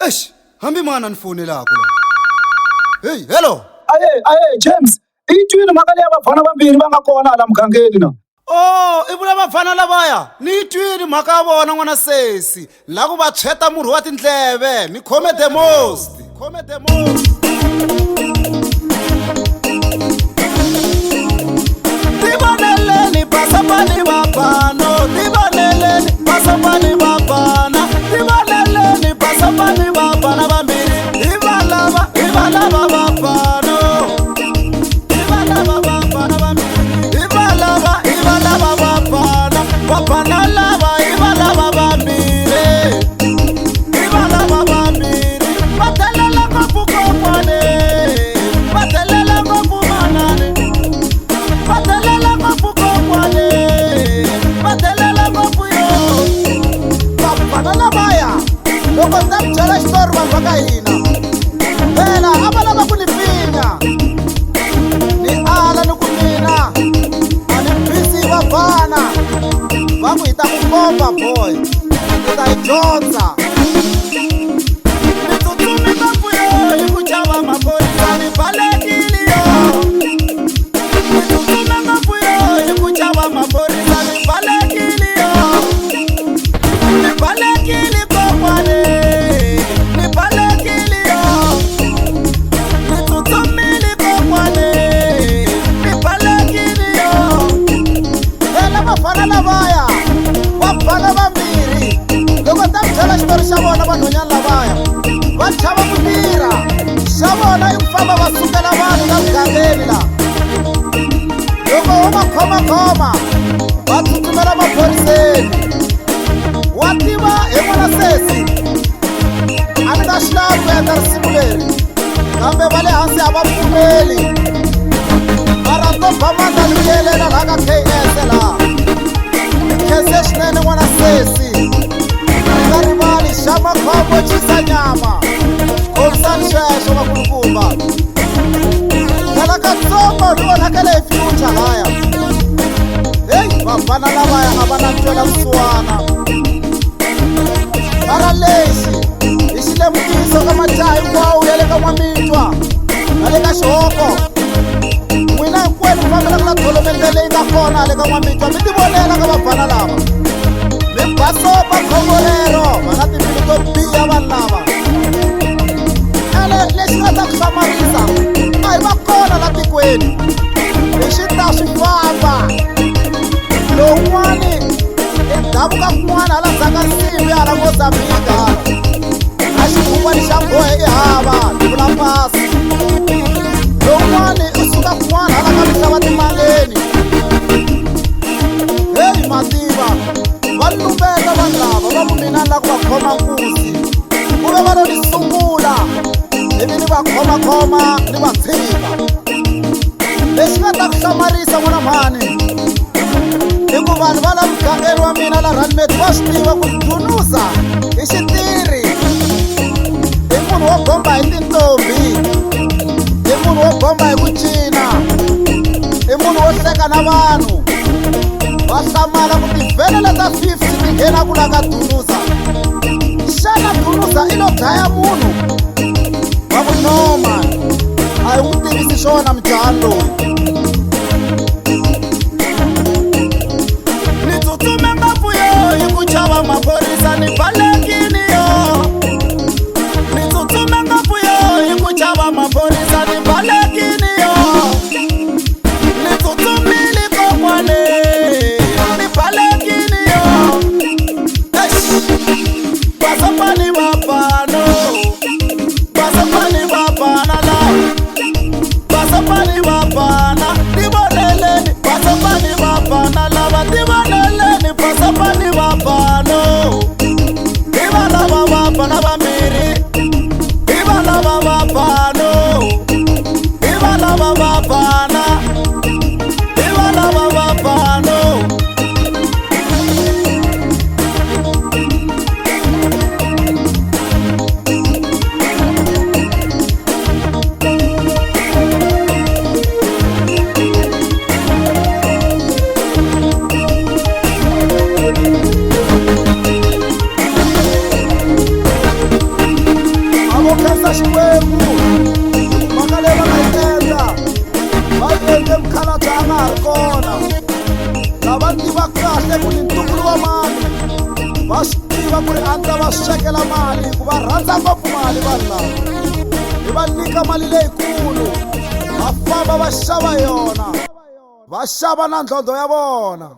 Eish, hambi mana nifonela la. Hey, hello. Aye James, itwini makale abafana bambiri bangakona la mgangeni na. Oh, ibula bafana lavaya. Ni twini mhaka vona n'wana sesi. La ku va tshweta murhi wa tindleve. Mi khome the most. Khome the most. Tibaneleni pasapani bapano. Tibaneleni pasapani bapana. Tibaneleni pasapani bapana bambiri. Ibalaba bapano. Ibalaba bapana bambiri. Ibalaba bapana. Bapana lava ibalaba bambiri. Ibalaba bambiri. Batelela kopuko kwane. Batelela kopumanane. Batelela kopuko kwane. Batelela kopuyo. Bapana lavaya. Loko tamchela story bavaka hina. Phela abalava kunifinya. Ni ala nukumina. Ani busy bafana. Vangu hita kukomba boy. Hita idyondza. Nitsutsumi kapuyo hikuchava maphorisa ni balekile yo. Nitsutsumi kapuyo hikuchava maphorisa ni balekile yo. Ni balekile kokwane. Ni balekile yo. Nitsutsumile kokwane. Ni balekile yo. Phela bafana lavaya. Bafana vambirhi. Loko ta mi byela xitori xa vona vanhwanyana lavaya. Va chava ku tirha. Xa vona i ku famba va sukela vanhu la mugangeni la. Loko wo va khomakhoma va tsutsumela maphoriseni. Wa tiva hi n'wana sesi a ni nga xi lavi ku endla risimu leri kambe va le hansi a va pfumeli. Mara to bamanda ni yelela laha ka KS laha khese swinene n'wana sesi ni nga rivali xa makhombo chisa nyama khorisani sweswo vakulukumba phela katsongo ni vonakele hi future laya. Heyi vafana lavaya a va na ntwela vusiwana. Mara lexi hi xilemukiso ka majaha hinkwawo ya le ka Nwamitwa na le ka Xihoko. N'wina hinkwenu mi fambelaka na tolovete leyi nga kona le ka Nwamitwa mi ti vonela ka vafana lava. Mi basopa khombo rero va na timbilu to biha vanhu lava. Ene lexi nga ta ku hlamarisa a hi va kona la tikweni. Hi xi ta swi famba. Lowun'wani i davuka kun'wana hala ndzhaka nsivi hala Mozambika hala. Na xibukwana xa bohe i hava ni vula pasi. Lowun'wani u suka kun'wana hala ka misava timangeni. Heyi mativa va lumbeta vanhu lava va ku mina ni la ku va khoma nkuzi. Ku ve va lo ni sungula ivi ni va khomakhoma ni va tshika. Lexi nga ta ku hlamarisa n'wana mhani i ku vanhu va la mugangeni wa mina la Runmate va swi tiva ku Dunuza i xitirhi. I munhu wo bomba hi tintombi. I munhu wo bomba hi ku cina. I munhu wo hleka na vanhu. Va hlamala ku tivhenele ta 50 ti nghena ku la ka Dunuza. Xana Dunuza i lo dlaya munhu? Va ku no man a hi n'wi tivisi xona mujahani loyi. Ni tsutsume ngopfu yo hi ku chava maphorisa ni balekile yo. Ni tsutsume ngopfu yo hi ku chava maphorisa ni balekile yo. Ni tsutsumile kokwane ni balekile yo. Basapani bapano. Basapani bapana la. Basapani bapana. nga ha ri kona lava tiva kahle ku ni ntumbulu wa mali va swi tiva ku ri a ni ta va swekela mali hi ku va rhandza ngopfu mali vanhu lava hi va nyika mali leyikulu va famba va xava yona va xava na ndlondlo ya vona.